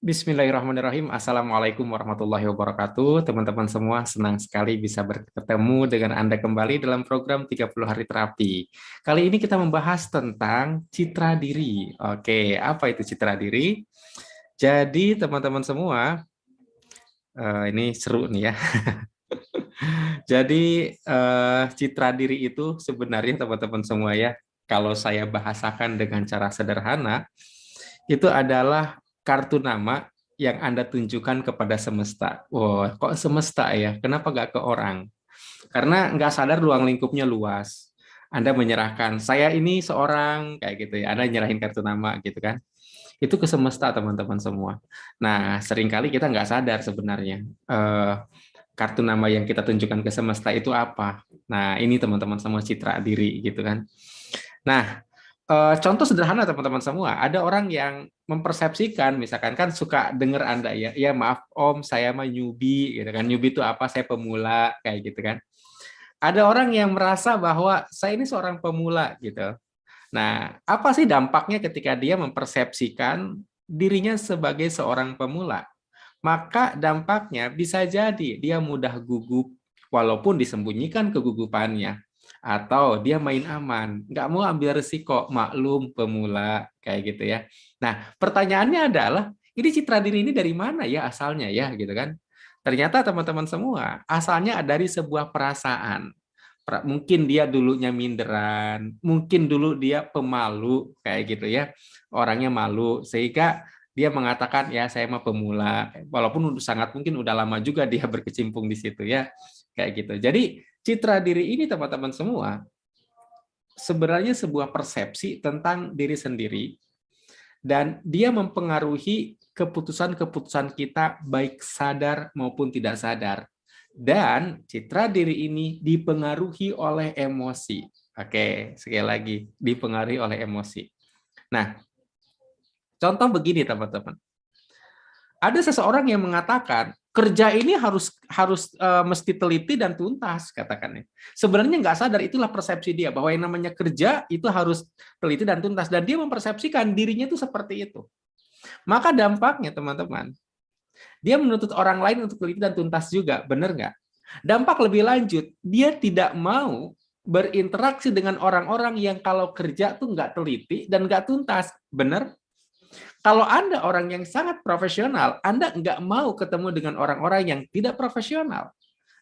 Bismillahirrahmanirrahim. Assalamualaikum warahmatullahi wabarakatuh. Teman-teman semua, senang sekali bisa bertemu dengan Anda kembali dalam program 30 hari terapi. Kali ini kita membahas tentang citra diri. Oke, apa itu citra diri? Jadi teman-teman semua, ini seru nih ya. Jadi citra diri itu sebenarnya teman-teman semua ya, kalau saya bahasakan dengan cara sederhana, itu adalah kartu nama yang Anda tunjukkan kepada semesta. Wah, kok semesta ya? Kenapa nggak ke orang? Karena nggak sadar ruang lingkupnya luas. Anda menyerahkan, saya ini seorang, kayak gitu ya. Anda nyerahin kartu nama gitu kan. Itu ke semesta teman-teman semua. Nah, seringkali kita nggak sadar sebenarnya. Kartu nama yang kita tunjukkan ke semesta itu apa. Nah, ini teman-teman semua citra diri gitu kan. Nah, contoh sederhana teman-teman semua, ada orang yang mempersepsikan, misalkan kan suka dengar Anda ya, ya maaf Om, saya mah newbie gitu kan. Newbie itu apa? Saya pemula kayak gitu kan. Ada orang yang merasa bahwa saya ini seorang pemula gitu. Nah, apa sih dampaknya ketika dia mempersepsikan dirinya sebagai seorang pemula? Maka dampaknya bisa jadi dia mudah gugup walaupun disembunyikan kegugupannya, atau dia main aman, nggak mau ambil risiko, maklum pemula kayak gitu ya. Nah, pertanyaannya adalah ini citra diri ini dari mana ya asalnya ya gitu kan? Ternyata teman-teman semua asalnya dari sebuah perasaan. Mungkin dia dulunya minderan, mungkin dulu dia pemalu kayak gitu ya, orangnya malu sehingga dia mengatakan ya saya mah pemula, walaupun sangat mungkin udah lama juga dia berkecimpung di situ ya kayak gitu. Jadi citra diri ini teman-teman semua sebenarnya sebuah persepsi tentang diri sendiri dan dia mempengaruhi keputusan-keputusan kita baik sadar maupun tidak sadar. Dan citra diri ini dipengaruhi oleh emosi. Oke, sekali lagi, dipengaruhi oleh emosi. Nah, contoh begini teman-teman. Ada seseorang yang mengatakan kerja ini harus mesti teliti dan tuntas katakannya. Sebenarnya nggak sadar itulah persepsi dia bahwa yang namanya kerja itu harus teliti dan tuntas dan dia mempersepsikan dirinya itu seperti itu. Maka dampaknya teman-teman, dia menuntut orang lain untuk teliti dan tuntas juga, benar nggak? Dampak lebih lanjut, dia tidak mau berinteraksi dengan orang-orang yang kalau kerja tuh nggak teliti dan nggak tuntas, benar? Kalau Anda orang yang sangat profesional, Anda nggak mau ketemu dengan orang-orang yang tidak profesional.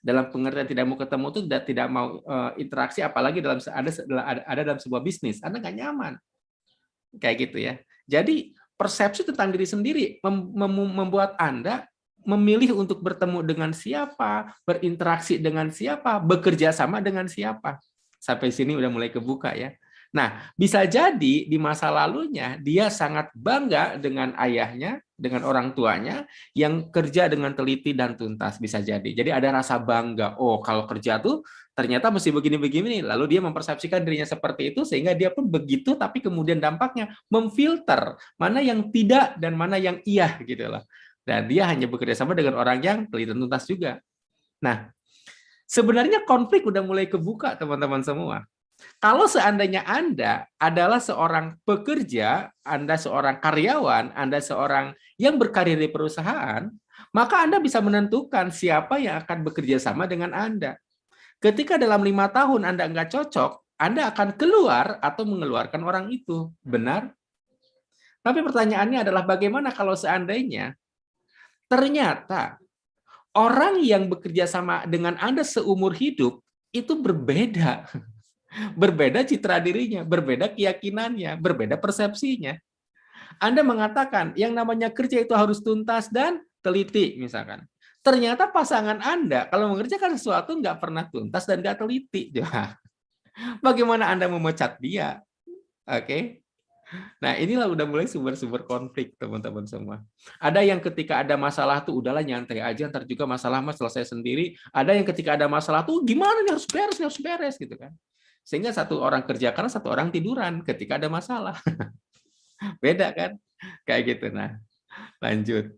Dalam pengertian tidak mau ketemu itu tidak mau interaksi, apalagi ada dalam sebuah bisnis, Anda nggak nyaman, kayak gitu ya. Jadi persepsi tentang diri sendiri membuat Anda memilih untuk bertemu dengan siapa, berinteraksi dengan siapa, bekerja sama dengan siapa. Sampai sini udah mulai kebuka ya. Nah, bisa jadi di masa lalunya dia sangat bangga dengan ayahnya, dengan orang tuanya yang kerja dengan teliti dan tuntas, bisa jadi. Jadi ada rasa bangga. Oh, kalau kerja tuh ternyata mesti begini-begini. Lalu dia mempersepsikan dirinya seperti itu sehingga dia pun begitu, tapi kemudian dampaknya memfilter mana yang tidak dan mana yang iya gitu loh. Dan dia hanya bekerja sama dengan orang yang teliti dan tuntas juga. Nah, sebenarnya konflik udah mulai kebuka teman-teman semua. Kalau seandainya Anda adalah seorang pekerja, Anda seorang karyawan, Anda seorang yang berkarir di perusahaan, maka Anda bisa menentukan siapa yang akan bekerja sama dengan Anda. Ketika dalam 5 tahun Anda nggak cocok, Anda akan keluar atau mengeluarkan orang itu. Benar? Tapi pertanyaannya adalah bagaimana kalau seandainya ternyata orang yang bekerja sama dengan Anda seumur hidup itu berbeda. Berbeda citra dirinya, berbeda keyakinannya, berbeda persepsinya. Anda mengatakan yang namanya kerja itu harus tuntas dan teliti, misalkan. Ternyata pasangan Anda kalau mengerjakan sesuatu nggak pernah tuntas dan nggak teliti. Bagaimana Anda memecat dia? Oke. Nah, inilah udah mulai sumber-sumber konflik, teman-teman semua. Ada yang ketika ada masalah tuh udahlah nyantai aja, ntar juga masalah mas selesai sendiri. Ada yang ketika ada masalah tuh gimana nih harus beres gitu kan. Sehingga satu orang kerja karena satu orang tiduran ketika ada masalah. Beda kan? Kayak gitu. Nah, lanjut.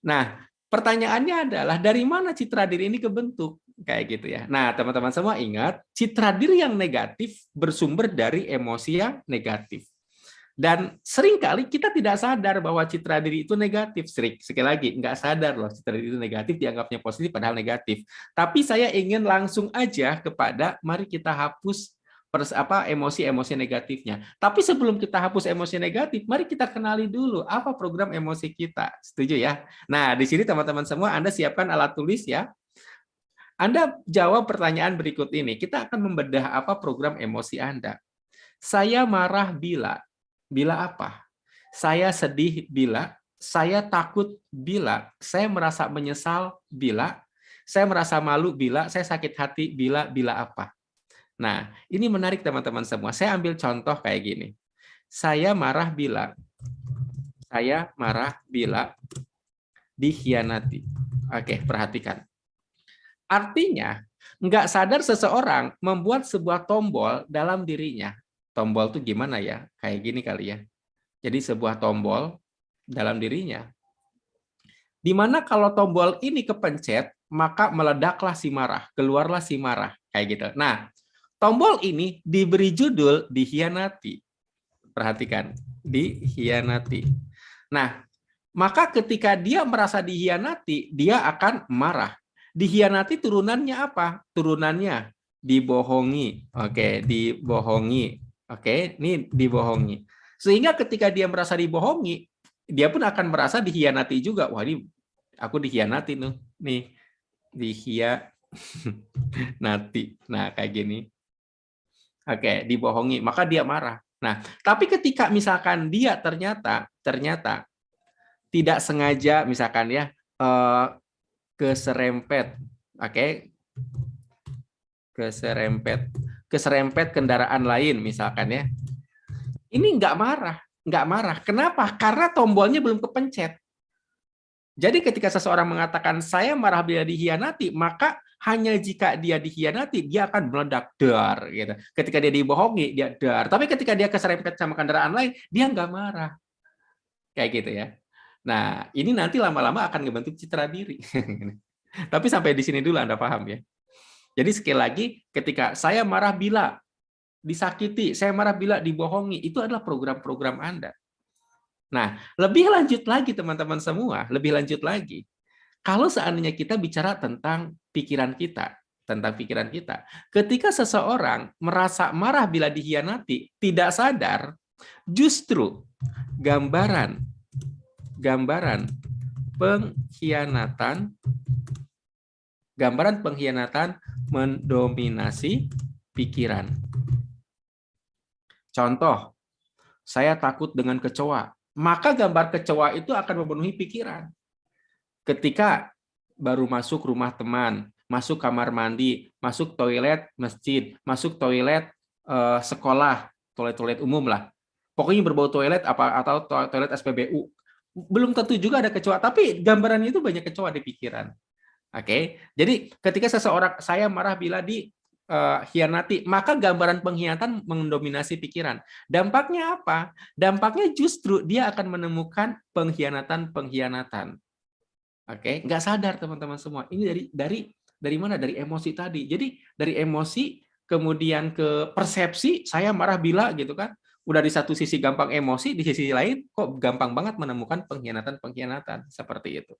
Nah, pertanyaannya adalah dari mana citra diri ini kebentuk? Kayak gitu ya. Nah, teman-teman semua ingat, citra diri yang negatif bersumber dari emosi yang negatif. Dan seringkali kita tidak sadar bahwa citra diri itu negatif. Sekali lagi, nggak sadar loh citra diri itu negatif, dianggapnya positif padahal negatif. Tapi saya ingin langsung aja kepada mari kita hapus emosi-emosi negatifnya. Tapi sebelum kita hapus emosi negatif, mari kita kenali dulu apa program emosi kita. Setuju ya? Nah, di sini teman-teman semua Anda siapkan alat tulis ya. Anda jawab pertanyaan berikut ini. Kita akan membedah apa program emosi Anda. Saya marah bila apa? Saya sedih bila, saya takut bila, saya merasa menyesal bila, saya merasa malu bila, saya sakit hati bila apa? Nah, ini menarik teman-teman semua. Saya ambil contoh kayak gini. Saya marah bila dikhianati. Oke, perhatikan. Artinya, nggak sadar seseorang membuat sebuah tombol dalam dirinya. Tombol itu gimana ya? Kayak gini kali ya. Jadi sebuah tombol dalam dirinya. Di mana kalau tombol ini kepencet, maka meledaklah si marah, keluarlah si marah. Kayak gitu. Nah, tombol ini diberi judul dikhianati. Perhatikan, dikhianati. Nah, maka ketika dia merasa dikhianati, dia akan marah. Dikhianati turunannya apa? Turunannya dibohongi. Oke, dibohongi. Oke, ini dibohongi. Sehingga ketika dia merasa dibohongi, dia pun akan merasa dikhianati juga. Wah, ini aku dikhianati nih. Nih, dikhianati. Nah, kayak gini. Oke, dibohongi, maka dia marah. Nah, tapi ketika misalkan dia ternyata tidak sengaja misalkan ya keserempet, oke, keserempet kendaraan lain misalkan ya, ini nggak marah. Kenapa? Karena tombolnya belum kepencet. Jadi ketika seseorang mengatakan saya marah bila dikhianati, maka hanya jika dia dikhianati dia akan meledak dar gitu. Ketika dia dibohongi dia dar. Tapi ketika dia keserempet sama kendaraan lain dia nggak marah. Kayak gitu ya. Nah, ini nanti lama-lama akan ngebentuk citra diri. Tapi sampai di sini dulu Anda paham ya. Jadi sekali lagi, ketika saya marah bila disakiti, saya marah bila dibohongi, itu adalah program-program Anda. Nah, lebih lanjut lagi teman-teman semua, lebih lanjut lagi. Kalau seandainya kita bicara tentang pikiran kita, ketika seseorang merasa marah bila dikhianati, tidak sadar, justru gambaran pengkhianatan mendominasi pikiran. Contoh, saya takut dengan kecoa. Maka gambar kecoa itu akan memenuhi pikiran. Ketika baru masuk rumah teman, masuk kamar mandi, masuk toilet masjid, masuk toilet sekolah, toilet umum lah. Pokoknya berbau toilet atau toilet SPBU. Belum tentu juga ada kecoa, tapi gambarannya itu banyak kecoa di pikiran. Oke, jadi ketika saya marah bila dikhianati, maka gambaran pengkhianatan mendominasi pikiran. Dampaknya apa? Dampaknya justru dia akan menemukan pengkhianatan. Oke, nggak sadar teman-teman semua. Ini dari mana? Dari emosi tadi. Jadi dari emosi kemudian ke persepsi, saya marah bila gitu kan. Udah di satu sisi gampang emosi, di sisi lain kok gampang banget menemukan pengkhianatan seperti itu.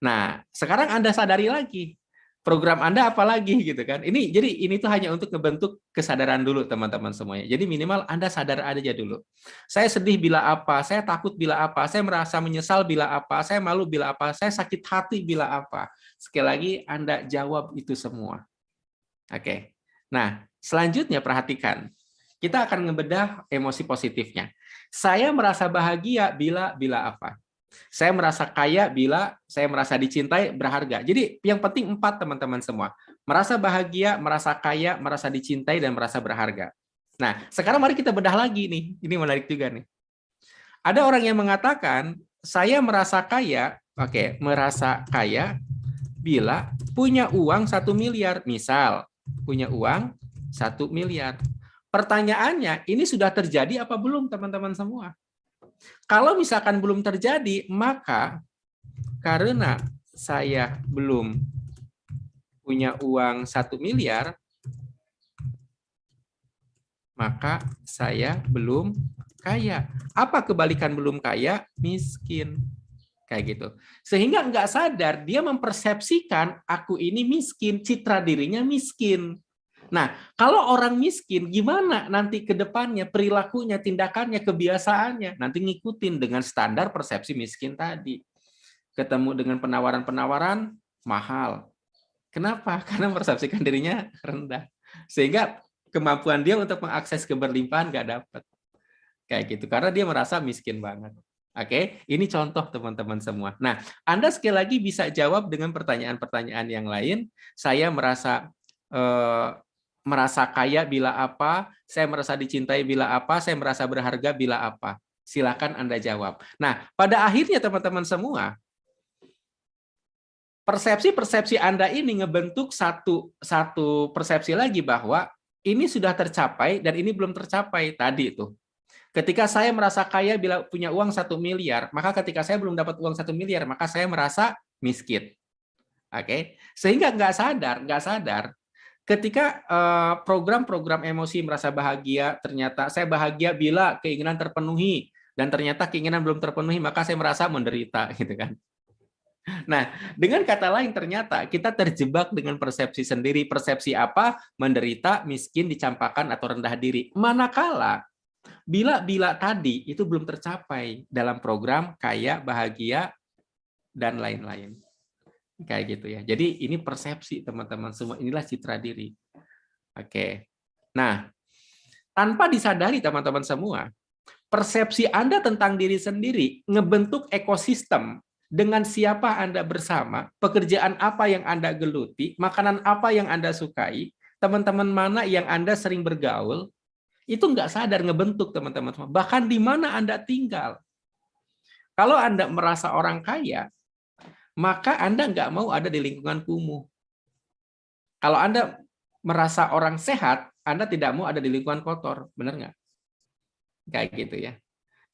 Nah, sekarang Anda sadari lagi program Anda apa lagi gitu kan. Ini tuh hanya untuk ngebentuk kesadaran dulu teman-teman semuanya. Jadi minimal Anda sadar aja dulu. Saya sedih bila apa, saya takut bila apa, saya merasa menyesal bila apa, saya malu bila apa, saya sakit hati bila apa. Sekali lagi Anda jawab itu semua. Oke. Nah, selanjutnya perhatikan. Kita akan ngebedah emosi positifnya. Saya merasa bahagia bila apa? Saya merasa kaya bila saya merasa dicintai, berharga. Jadi yang penting 4 teman-teman semua. Merasa bahagia, merasa kaya, merasa dicintai, dan merasa berharga. Nah, sekarang mari kita bedah lagi nih. Ini menarik juga nih. Ada orang yang mengatakan, saya merasa kaya, merasa kaya bila punya uang 1 miliar. Misal, punya uang 1 miliar. Pertanyaannya, ini sudah terjadi apa belum teman-teman semua? Kalau misalkan belum terjadi, maka karena saya belum punya uang 1 miliar, maka saya belum Kaya. Apa kebalikan belum kaya? Miskin. Kayak gitu. Sehingga nggak sadar dia mempersepsikan aku ini miskin, citra dirinya miskin. Nah, kalau orang miskin, gimana nanti ke depannya perilakunya, tindakannya, kebiasaannya? Nanti ngikutin dengan standar persepsi miskin tadi. Ketemu dengan penawaran-penawaran mahal. Kenapa? Karena mempersepsikan dirinya rendah. Sehingga kemampuan dia untuk mengakses keberlimpahan nggak dapat. Kayak gitu, karena dia merasa miskin banget. Oke, ini contoh teman-teman semua. Nah, Anda sekali lagi bisa jawab dengan pertanyaan-pertanyaan yang lain. Saya eh, merasa kaya bila apa, saya merasa dicintai bila apa, saya merasa berharga bila apa. Silakan Anda jawab. Nah, pada akhirnya teman-teman semua, persepsi-persepsi Anda ini ngebentuk satu persepsi lagi bahwa ini sudah tercapai dan ini belum tercapai tadi itu. Ketika saya merasa kaya bila punya uang 1 miliar, maka ketika saya belum dapat uang 1 miliar, maka saya merasa miskin. Oke, sehingga nggak sadar. Ketika program-program emosi merasa bahagia, ternyata saya bahagia bila keinginan terpenuhi, dan ternyata keinginan belum terpenuhi, maka saya merasa menderita, gitu kan. Nah, dengan kata lain ternyata kita terjebak dengan persepsi sendiri. Persepsi apa? Menderita, miskin, dicampakkan, atau rendah diri. Manakala bila tadi itu belum tercapai dalam program kaya, bahagia, dan lain-lain. Kayak gitu ya. Jadi ini persepsi teman-teman semua. Inilah citra diri. Oke. Nah, tanpa disadari teman-teman semua, persepsi Anda tentang diri sendiri ngebentuk ekosistem dengan siapa Anda bersama, pekerjaan apa yang Anda geluti, makanan apa yang Anda sukai, teman-teman mana yang Anda sering bergaul, itu nggak sadar ngebentuk teman-teman semua. Bahkan di mana Anda tinggal. Kalau Anda merasa orang kaya, maka Anda nggak mau ada di lingkungan kumuh. Kalau Anda merasa orang sehat, Anda tidak mau ada di lingkungan kotor. Benar nggak? Kayak gitu ya.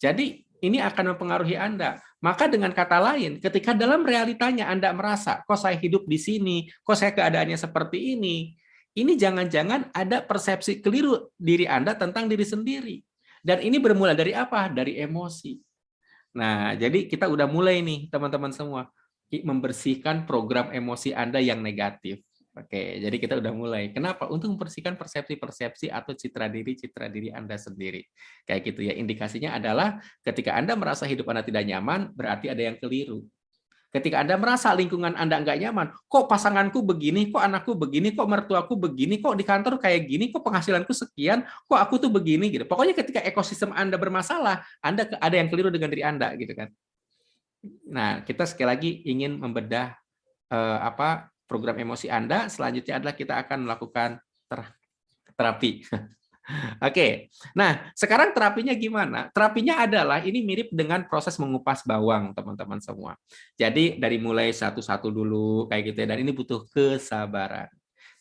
Jadi ini akan mempengaruhi Anda. Maka dengan kata lain, ketika dalam realitanya Anda merasa, kok saya hidup di sini, kok saya keadaannya seperti ini jangan-jangan ada persepsi keliru diri Anda tentang diri sendiri. Dan ini bermula dari apa? Dari emosi. Nah, jadi kita udah mulai nih, teman-teman semua, membersihkan program emosi Anda yang negatif. Oke, jadi kita udah mulai. Kenapa? Untuk membersihkan persepsi-persepsi atau citra diri Anda sendiri. Kayak gitu ya. Indikasinya adalah ketika Anda merasa hidup Anda tidak nyaman, berarti ada yang keliru. Ketika Anda merasa lingkungan Anda nggak nyaman, kok pasanganku begini, kok anakku begini, kok mertuaku begini, kok di kantor kayak gini, kok penghasilanku sekian, kok aku tuh begini gitu. Pokoknya ketika ekosistem Anda bermasalah, Anda ada yang keliru dengan diri Anda gitu kan. Nah, kita sekali lagi ingin membedah program emosi Anda. Selanjutnya adalah kita akan melakukan terapi. Oke, nah sekarang terapinya gimana? Terapinya adalah ini mirip dengan proses mengupas bawang, teman-teman semua. Jadi dari mulai satu-satu dulu kayak gitu ya, dan ini butuh kesabaran.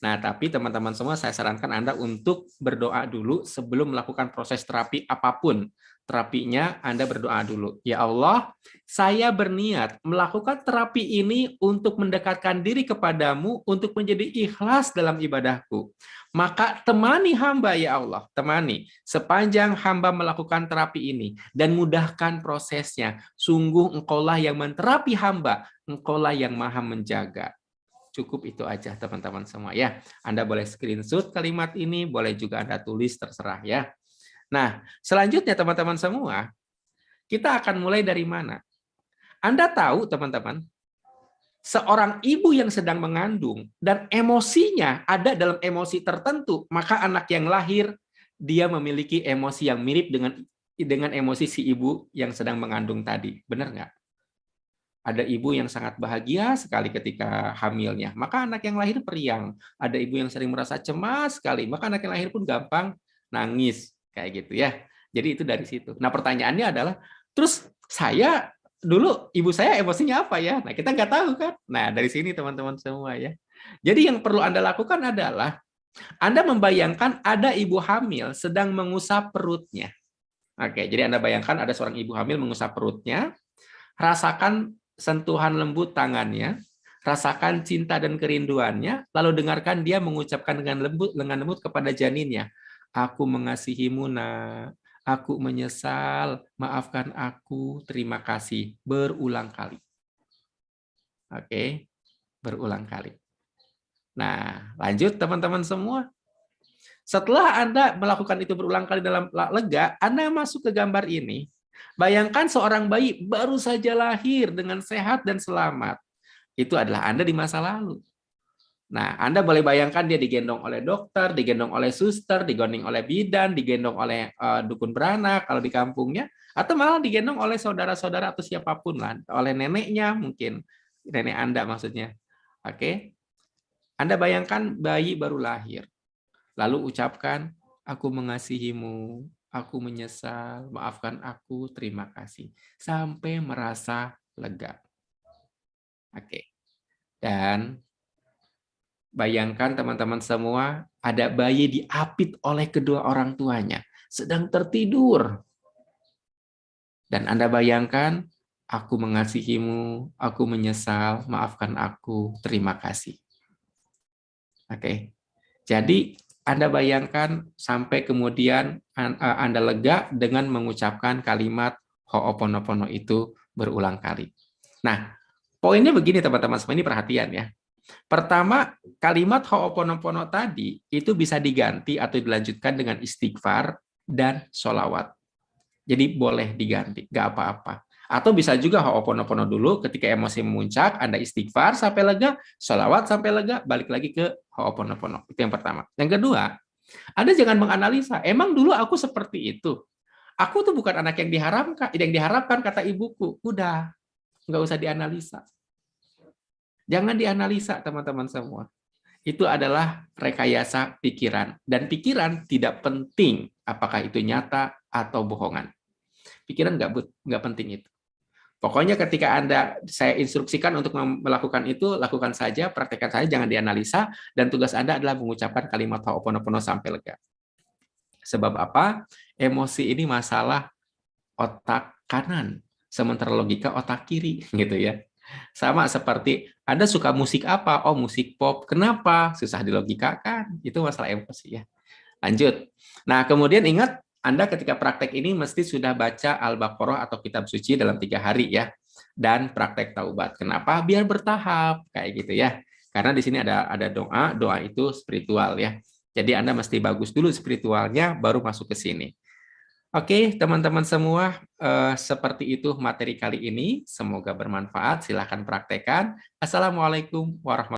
Nah, tapi teman-teman semua saya sarankan Anda untuk berdoa dulu sebelum melakukan proses terapi apapun. Terapinya Anda berdoa dulu. Ya Allah, saya berniat melakukan terapi ini untuk mendekatkan diri kepadamu, untuk menjadi ikhlas dalam ibadahku. Maka temani hamba ya Allah, temani sepanjang hamba melakukan terapi ini dan mudahkan prosesnya. Sungguh Engkaulah yang menterapi hamba, Engkaulah yang maha menjaga. Cukup itu aja teman-teman semua ya. Anda boleh screenshot kalimat ini, boleh juga Anda tulis, terserah ya. Nah, selanjutnya teman-teman semua, kita akan mulai dari mana? Anda tahu teman-teman, seorang ibu yang sedang mengandung dan emosinya ada dalam emosi tertentu, maka anak yang lahir dia memiliki emosi yang mirip dengan emosi si ibu yang sedang mengandung tadi. Benar nggak? Ada ibu yang sangat bahagia sekali ketika hamilnya, maka anak yang lahir periang. Ada ibu yang sering merasa cemas sekali, maka anak yang lahir pun gampang nangis. Kayak gitu ya. Jadi itu dari situ. Nah pertanyaannya adalah, terus saya dulu ibu saya emosinya apa ya? Nah kita nggak tahu kan. Nah dari sini teman-teman semua ya. Jadi yang perlu Anda lakukan adalah Anda membayangkan ada ibu hamil sedang mengusap perutnya. Oke, jadi Anda bayangkan ada seorang ibu hamil mengusap perutnya, rasakan sentuhan lembut tangannya, rasakan cinta dan kerinduannya, lalu dengarkan dia mengucapkan dengan lembut kepada janinnya, aku mengasihimu nak, aku menyesal, maafkan aku, terima kasih. Berulang kali. Oke, berulang kali. Nah, lanjut teman-teman semua. Setelah Anda melakukan itu berulang kali dalam lega, Anda masuk ke gambar ini. Bayangkan seorang bayi baru saja lahir dengan sehat dan selamat. Itu adalah Anda di masa lalu. Nah, Anda boleh bayangkan dia digendong oleh dokter, digendong oleh suster, digendong oleh bidan, digendong oleh dukun beranak kalau di kampungnya, atau malah digendong oleh saudara-saudara atau siapapun lah, oleh neneknya mungkin, nenek Anda maksudnya. Oke, Anda bayangkan bayi baru lahir, lalu ucapkan, aku mengasihimu, aku menyesal, maafkan aku, terima kasih, sampai merasa lega. Oke, dan bayangkan teman-teman semua, ada bayi diapit oleh kedua orang tuanya, sedang tertidur. Dan Anda bayangkan, aku mengasihimu, aku menyesal, maafkan aku, terima kasih. Oke. Jadi Anda bayangkan sampai kemudian Anda lega dengan mengucapkan kalimat Ho'oponopono itu berulang kali. Nah, poinnya begini teman-teman semua, ini perhatian ya. Pertama, kalimat Ho'oponopono tadi itu bisa diganti atau dilanjutkan dengan istighfar dan sholawat. Jadi boleh diganti, nggak apa-apa. Atau bisa juga Ho'oponopono dulu, ketika emosi memuncak, Anda istighfar sampai lega, sholawat sampai lega, balik lagi ke Ho'oponopono. Itu yang pertama. Yang kedua, Anda jangan menganalisa, emang dulu aku seperti itu. Aku tuh bukan anak yang diharapkan kata ibuku. Udah, nggak usah dianalisa. Jangan dianalisa, teman-teman semua. Itu adalah rekayasa pikiran. Dan pikiran tidak penting apakah itu nyata atau bohongan. Pikiran nggak penting itu. Pokoknya ketika saya instruksikan untuk melakukan itu, lakukan saja, praktekkan saja, jangan dianalisa, dan tugas Anda adalah mengucapkan kalimat Ho'oponopono sampai lega. Sebab apa? Emosi ini masalah otak kanan, sementara logika otak kiri, gitu ya. Sama seperti Anda suka musik apa? Oh, musik pop. Kenapa? Susah dilogikakan. Itu masalah emosi ya. Lanjut. Nah, kemudian ingat, Anda ketika praktek ini mesti sudah baca Al-Baqarah atau kitab suci dalam 3 hari ya. Dan praktek taubat. Kenapa? Biar bertahap kayak gitu ya. Karena di sini ada doa, doa itu spiritual ya. Jadi Anda mesti bagus dulu spiritualnya baru masuk ke sini. Oke, teman-teman semua, seperti itu materi kali ini. Semoga bermanfaat. Silahkan praktekkan. Assalamualaikum warahmatullahi wabarakatuh.